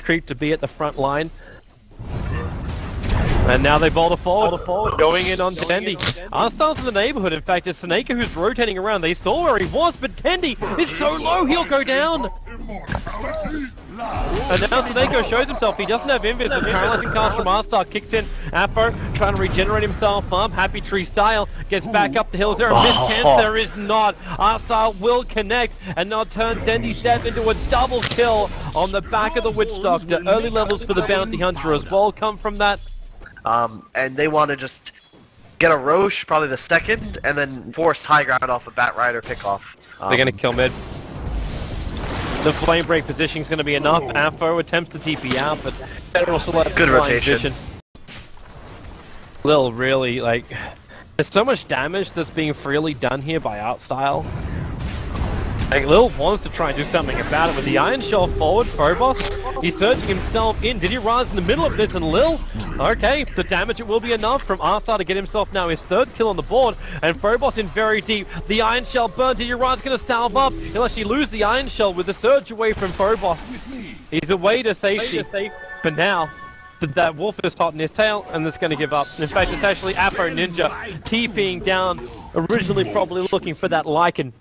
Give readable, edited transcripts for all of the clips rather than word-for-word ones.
creep to be at the front line. And now they boulder forward, going in on Tendy. Arstyle's in the neighborhood. In fact, it's Seneka who's rotating around. They saw where he was, but Tendy is so low, he'll go down. And now Seneka shows himself. He doesn't have invis. The paralyzing cast from Arstyle kicks in. Apo trying to regenerate himself up. Happy Tree style. Gets back up the hill. Is there a missed chance? There is not. Arstyle will connect and now turn Tendy's death into a double kill on the back of the Witch Doctor. Early levels for the Bounty Hunter as well come from that. And they want to just get a Roche, probably the second, and then force high ground off a Bat Rider pickoff. They're going to kill mid. The flame break position is going to be enough. Afo attempts to TP out, but General select good rotation. Lil really, like, there's so much damage that's being freely done here by Artstyle. Like, Lil wants to try and do something about it with the Iron Shell forward. Phobos, he's surging himself in. Did he rise in the middle of this? And Lil, okay, the damage it will be enough from Arstyle to get himself now his third kill on the board. And Phobos in very deep. The Iron Shell burn. Did Rise going to salve up? He'll actually lose the Iron Shell with the surge away from Phobos. He's away to safety. But now, that wolf is hot in his tail, and it's going to give up. In fact, it's actually Apo Ninja TPing down, originally probably looking for that Lycan.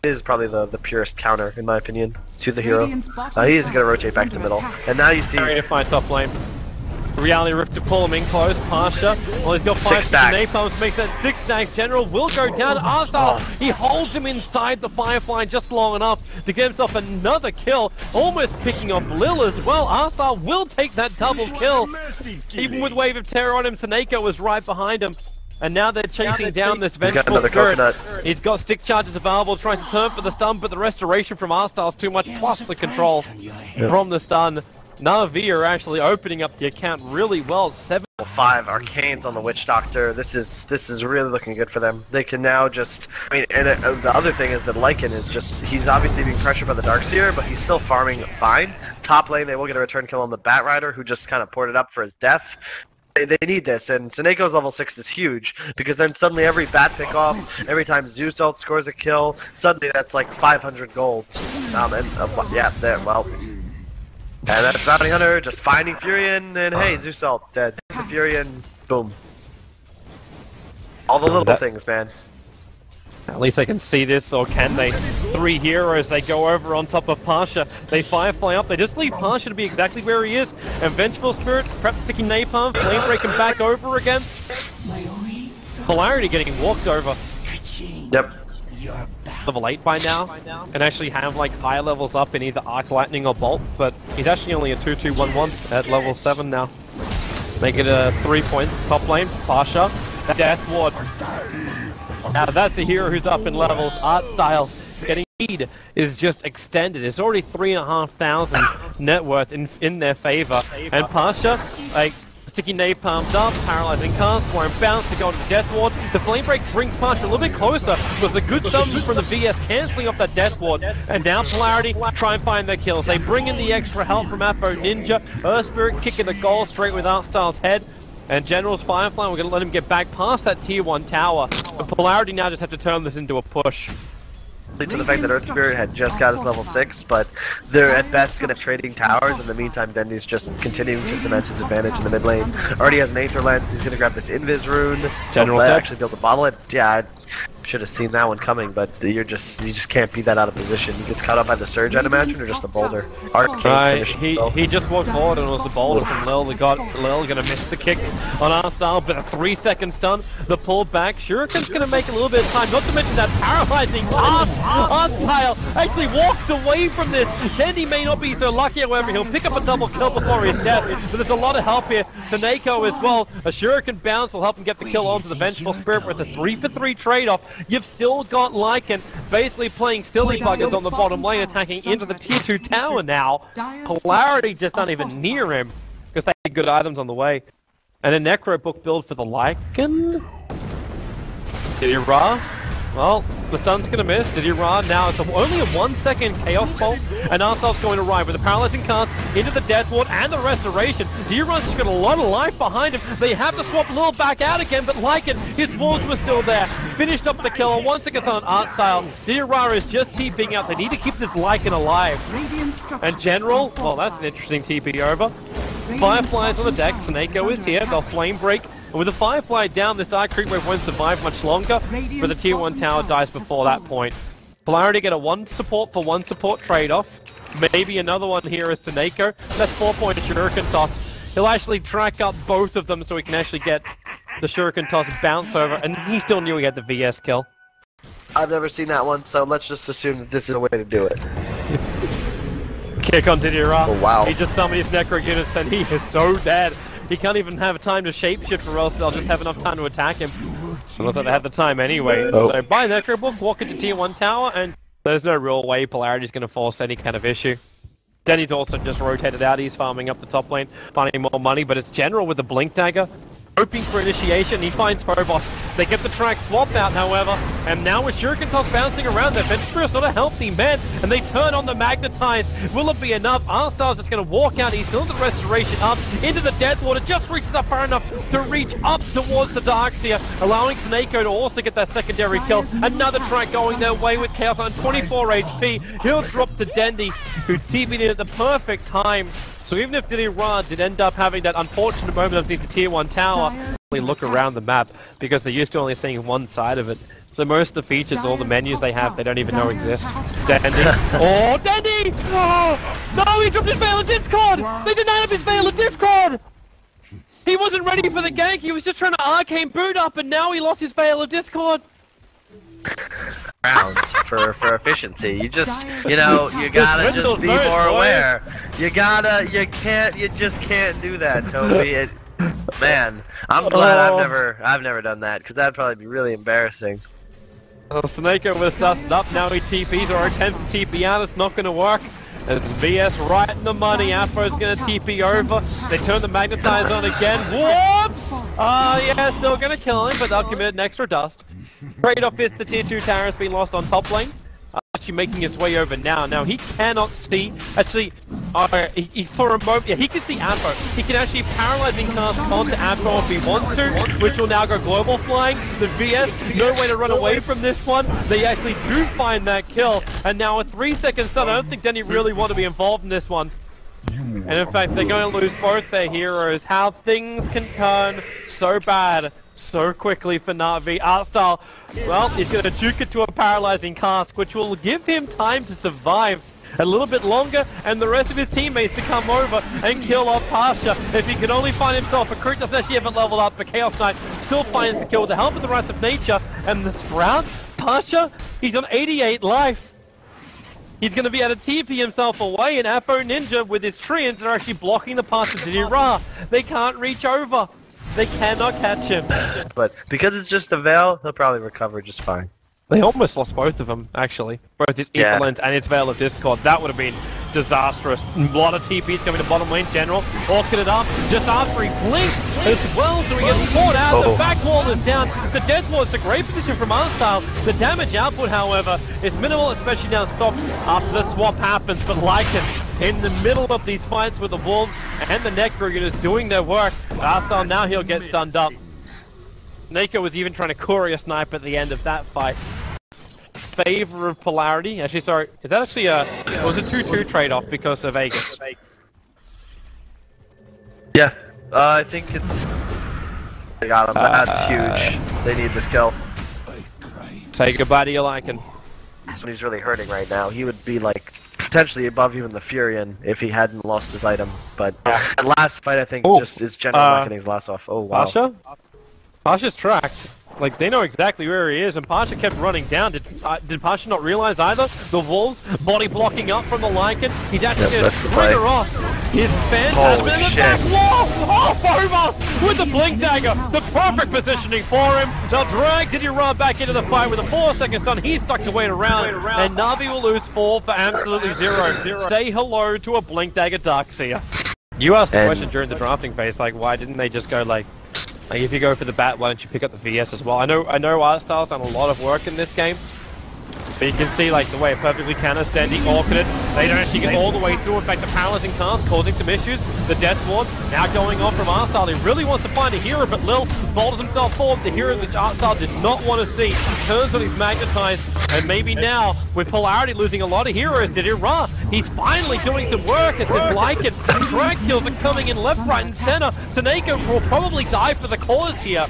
Is probably the purest counter, in my opinion, to the hero. He's going to rotate back to the middle. And now you see... Trying to find top lane. Reality Rift to pull him in close. Pasha, well, he's got 5 napalms, makes that 6 stacks. General will go down. Arstyle, he holds him inside the Firefly just long enough to get himself another kill, almost picking off Lil as well. Arstyle will take that double kill. Even with Wave of Terror on him, Seneka was right behind him. And now they're chasing down this Vengeful Spirit. He's got stick charges available, tries to turn for the stun, but the restoration from Arstyle's too much, plus the control from the stun. NaVi are actually opening up the account really well. 7-5 Arcanes on the Witch Doctor. This is really looking good for them. They can now just... I mean, and the other thing is that Lycan is just... He's obviously being pressured by the Darkseer, but he's still farming fine. Top lane, they will get a return kill on the Bat Rider, who just kind of poured it up for his death. They need this, and Seneco's level 6 is huge, because then suddenly every bat pick-off, every time Zeus ult scores a kill, suddenly that's like 500 gold. Yeah, there, well. And that's Bounty Hunter just finding Furion, and hey, Zeus ult dead. Furion, boom. All the little things, man. At least they can see this, or can they? 3 heroes, they go over on top of Pasha. They Firefly up, they just leave Pasha to be exactly where he is. And Vengeful Spirit, prep sticking napalm, flame breaking back over again. Polarity getting walked over. Yep. Level 8 by now, and actually have like higher levels up in either Arc Lightning or Bolt, but he's actually only a 2-2-1-1 at level 7 now. Make it 3 points, top lane, Pasha, Death Ward. Now that's a hero who's up in levels. Artstyle getting lead is just extended. It's already 3,500 net worth in their favor. And Pasha, like, sticky napalms up, paralyzing cast, won't bounce to go to the Death Ward. The Flame Break brings Pasha a little bit closer. It was a good summon from the VS cancelling off that Death Ward. And now Polarity try and find their kills. They bring in the extra help from Apo Ninja. Earth Spirit kicking the goal straight with Artstyle's head. And General's Firefly, we're going to let him get back past that tier 1 tower. And Polarity now just have to turn this into a push. To the fact that Earth Spirit had just got his level 6, but they're at best going to trading towers. In the meantime, Dendy's just continuing to cement his advantage in the mid lane. Already has an Aether Lens, he's going to grab this Invis rune. General actually built a bottle it. Yeah, I should have seen that one coming, but you just can't beat that out of position. He gets caught up by the surge, I'd imagine, or just a boulder. He just walked forward and it was the boulder from Lil. Lil gonna miss the kick on Arstyle, but a 3-second stun. The pull back. Shuriken's gonna make a little bit of time, not to mention that paralyzing cast. Arstyle actually walks away from this. Dendy may not be so lucky, however, he'll pick up a double kill before his death. But there's a lot of help here. Seneko as well. A Shuriken bounce will help him get the kill onto the Vengeful Spirit with a 3-for-3 trade-off. You've still got Lycan basically playing silly buggers on the bottom lane, attacking into the tier 2 tower now. Polarity just not even near him, because they had good items on the way. And a Necro book build for the Lycan. Ra Well, the stun's gonna miss. Did he run? Now it's only a 1 second Chaos Bolt, and Arsel's going to arrive with the paralyzing cast into the Death Ward and the Restoration. D-Run's just got a lot of life behind him. They have to swap Lil back out again, but like it, his walls were still there. Finished up the kill, 1 second on art style. D-Rara is just TPing out. They need to keep this Lycan alive. And General, well, that's an interesting TP over. Fireflies on the deck, Snako is here, they'll flame break. And with the Firefly down, this Dark Creep Wave won't survive much longer, but the tier 1 tower dies before that point. Polarity get a 1 support for 1 support trade-off. Maybe another one here is Snako. That's 4-point Shuriken Toss. He'll actually track up both of them so he can actually get the Shuriken Toss bounce over, and he still knew he had the VS kill. I've never seen that one, so let's just assume that this is a way to do it. Kick on Didira. Oh, wow. He just summoned his Necro units and he is so dead. He can't even have time to shapeshift or else they'll just have enough time to attack him. Looks like they had the time anyway. Oh. So buy Necro Book, walk into tier 1 tower, and there's no real way Polarity's going to force any kind of issue. Denny's also just rotated out, he's farming up the top lane, finding more money, but it's General with the Blink Dagger. Hoping for initiation, he finds Phobos. They get the track swapped out, however, and now with Shuriken Toss bouncing around, their Venture's not a healthy man, and they turn on the Magnetize. Will it be enough? Arstar's just going to walk out, he's still in the Restoration up into the Death Water, just reaches up far enough to reach up towards the Darkseer, allowing Snako to also get that secondary kill. Another track going their way with Chaos on 24 HP. He'll drop to Dendy, who TP'd in at the perfect time. So even if Didira did end up having that unfortunate moment underneath the tier 1 tower, they look around the map because they're used to only seeing one side of it. So most of the features, all the menus they have, they don't even know exist. Dandy. Oh, Dandy! Oh, no, he dropped his Veil of Discord! They denied him his Veil of Discord! He wasn't ready for the gank, he was just trying to arcane boot up, and now he lost his Veil of Discord! Rounds for efficiency. You just, you know, you gotta just be more aware. You just can't do that, Toby. Man, I'm glad I've never done that, because that'd probably be really embarrassing. Well, Snako was dusted up, now he TPs or attempts to TP out, it's not gonna work. It's VS right in the money, Afro's gonna TP over, they turn the Magnetize on again, whoops! Yeah, still gonna kill him, but they'll commit an extra dust. Trade-off is the tier 2 tower has been lost on top lane. Actually making his way over now. Now he cannot see, actually, for a moment, yeah, he can see Afro. He can actually paralyzing cast onto Afro if he wants to, which will now go global flying. The VS, no way to run away from this one. They actually do find that kill, and now a 3-second stun. I don't think Denny really want to be involved in this one. And in fact, they're going to lose both their heroes. How things can turn so bad so quickly for NaVi. Artstyle, well, he's going to juke it to a paralyzing cask, which will give him time to survive a little bit longer, and the rest of his teammates to come over and kill off Pasha. If he can only find himself, a Creek doesn't actually haven't leveled up, but Chaos Knight still finds the kill with the help of the Wrath of Nature, and the Sprout, Pasha, he's on 88 life. He's going to be able to TP himself away, and Afro Ninja with his Treants are actually blocking the path to Didira. They can't reach over. They cannot catch him. But because it's just a Veil, he'll probably recover just fine. They almost lost both of them, actually. Both his Ether Lens and his Veil of Discord. That would have been disastrous. A lot of TPs coming to bottom lane. General orking it up just after he blinked as well, so he gets caught out. The back wall is down. The Death Wall is a great position from Arstyle. The damage output, however, is minimal, especially now stopped after the swap happens. But Lycan in the middle of these fights with the Wolves and the Necro units doing their work. Arstyle now he'll get stunned up. Nako was even trying to courier snipe at the end of that fight. Favor of Polarity. Actually, sorry, is that actually it was a 2-2 trade-off because of Vegas? Yeah, I think it's... They got him, that's huge. They need this kill. Say goodbye to your Lycan. He's really hurting right now. He would be like potentially above even the Furion if he hadn't lost his item. But that last fight, I think, just is General Reckoning's last off. Oh wow. Pasha? Pasha's tracked. Like, they know exactly where he is, and Pasha kept running down. Did Pasha not realize either? The Wolves, body blocking up from the Lycan. He's actually going to trigger off his Phantasm in the back wall! Oh, Phobos with the Blink Dagger! The perfect positioning for him! They'll drag Didira back into the fight with a 4-second stun. He's stuck to wait around, and NaVi will lose 4 for absolutely 0. Say hello to a Blink Dagger Darkseer. You asked the question during the drafting phase, like, why didn't they just go, like, Like if you go for the bat, why don't you pick up the VS as well? I know Arstyle's done a lot of work in this game. But you can see like the way it perfectly counters Dendy, orchid it. They don't actually get all the way through. In fact, the paralyzing cast causing some issues. The Death Ward now going off from Arstyle. He really wants to find a hero, but Lil boulders himself forward. The hero which Arstyle did not want to see. He turns on his magnetized, and maybe now with Polarity losing a lot of heroes, did Ra? He's finally doing some work as this Lycan. Drag kills are coming in left, right, and center. Taneko will probably die for the cause here.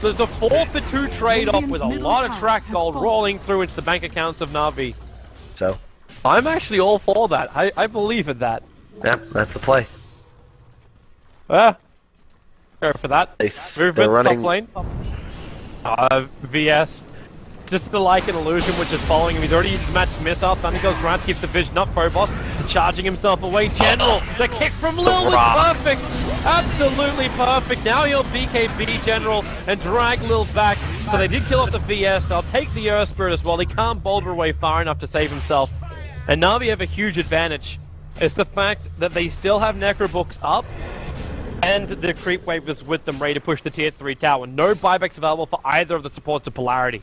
There's a 4-for-2 trade-off with a lot of track gold rolling through into the bank accounts of NaVi. So, I'm actually all for that. I believe in that. yeah, that's the play. Go for that. They're running. Top lane. VS. Just the Lycan illusion which is following him. He's already used his match missile. Thunder goes around, keeps the vision up. Phobos charging himself away. General, the kick from Lil was perfect. Absolutely perfect. Now he'll BKB General and drag Lil back. So they did kill off the VS. They'll take the Earth Spirit as well. He can't boulder away far enough to save himself. And NaVi have a huge advantage. It's the fact that they still have Necrobooks up. And the creep wave is with them ready to push the tier 3 tower. No buybacks available for either of the supports of Polarity.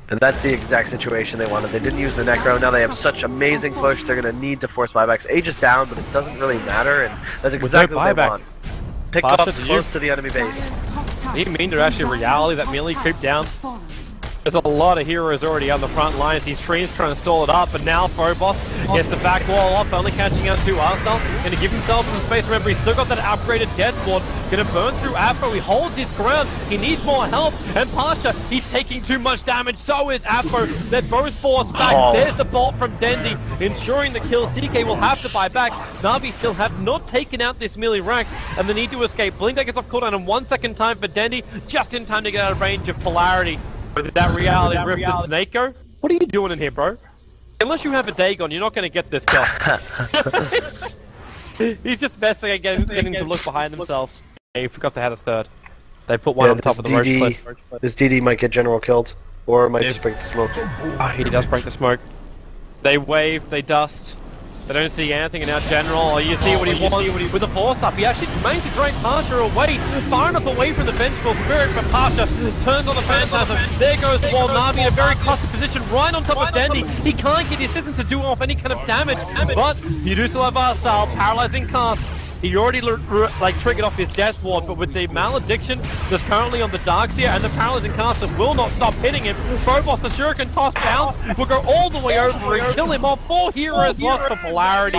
And that's the exact situation they wanted. They didn't use the Necro. Now they have such amazing push. They're going to need to force buybacks. Age is down, but it doesn't really matter. And that's exactly what they want. Pick up close to the enemy base. Do you mean they're actually reality that melee creep down? There's a lot of heroes already on the front lines. These streams trying to stall it up, but now Phobos gets the back wall off, only catching out to Arstyle. Gonna give himself some space. Remember, he's still got that upgraded Death Ward. Gonna burn through Afro. He holds his ground. He needs more help. And Pasha, he's taking too much damage. So is Afro. They're both forced back. There's the bolt from Dendy, ensuring the kill. CK will have to buy back. NaVi still have not taken out this melee Rax, and they need to escape. Blink gets off cooldown in 1 second time for Dendy, just in time to get out of range of Polarity. With that reality ripped at Snakeo? What are you doing in here, bro? Unless you have a Dagon, you're not going to get this kill. He's just messing and getting to look behind themselves. He forgot they had a third. They put one on top of the roach cliff. This DD might get General killed, or might just break the smoke. Oh, he does break the smoke. They wave, they dust. They don't see anything, and now General, you see what he wants with the force up. He actually managed to drag Pasha away, far enough away from the Vengeful Spirit, but Pasha turns on the Phantasm. There goes Wall. NaVi in a very clustered position right on top of Dendy. He can't get the assistance to do off any kind of damage, but you do still have Arstyle, paralyzing cast. He already triggered off his Death Ward, but with the malediction that's currently on the Darkseer and the paralyzing casters will not stop hitting him. Phobos, the Shuriken toss bounce, will go all the way over and kill him off. 4 heroes lost for Polarity.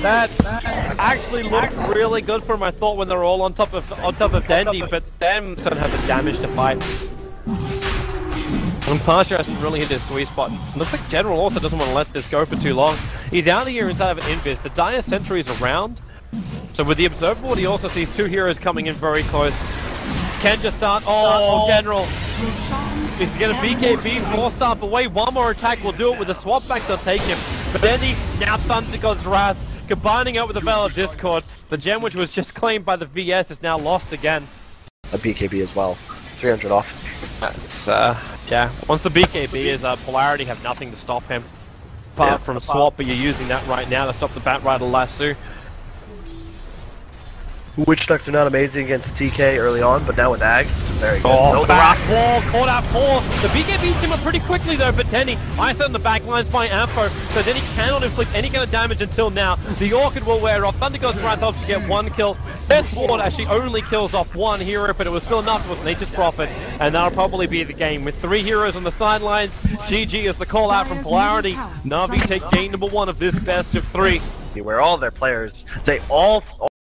That actually looked really good for him, I thought, when they were all on top of Dendy, but them don't have the damage to fight. And Pasha hasn't really hit his sweet spot. Looks like General also doesn't want to let this go for too long. He's out of here inside of an invis. The Dire Sentry is around. So with the Observer Ward, he also sees 2 heroes coming in very close. Can just start. Oh, General. He's going to BKB, 4-star away. One more attack will do it with the swap back. They'll take him. But then he now Thunder God's Wrath, combining it with the Veil of Discord. The gem which was just claimed by the VS is now lost again. A BKB as well. 300 off. It's, yeah. Once the BKB is Polarity have nothing to stop him. Apart from swap, but you're using that right now to stop the Bat Rider lasso. Witch Doctor not amazing against TK early on, but now with Ag, it's very good. Oh, back wall, caught out 4. The BKB came up pretty quickly though, but Denny, I set on the back lines by Ampho, so Denny cannot inflict any kind of damage until now. The Orchid will wear off. Thunder God's Wrath helps to get 1 kill. Death Ward actually only kills off 1 hero, but it was still enough. It was Nature's Prophet, and that'll probably be the game. With 3 heroes on the sidelines, GG is the call out from Polarity. NaVi take game number 1 of this best of 3. Where all their players, they all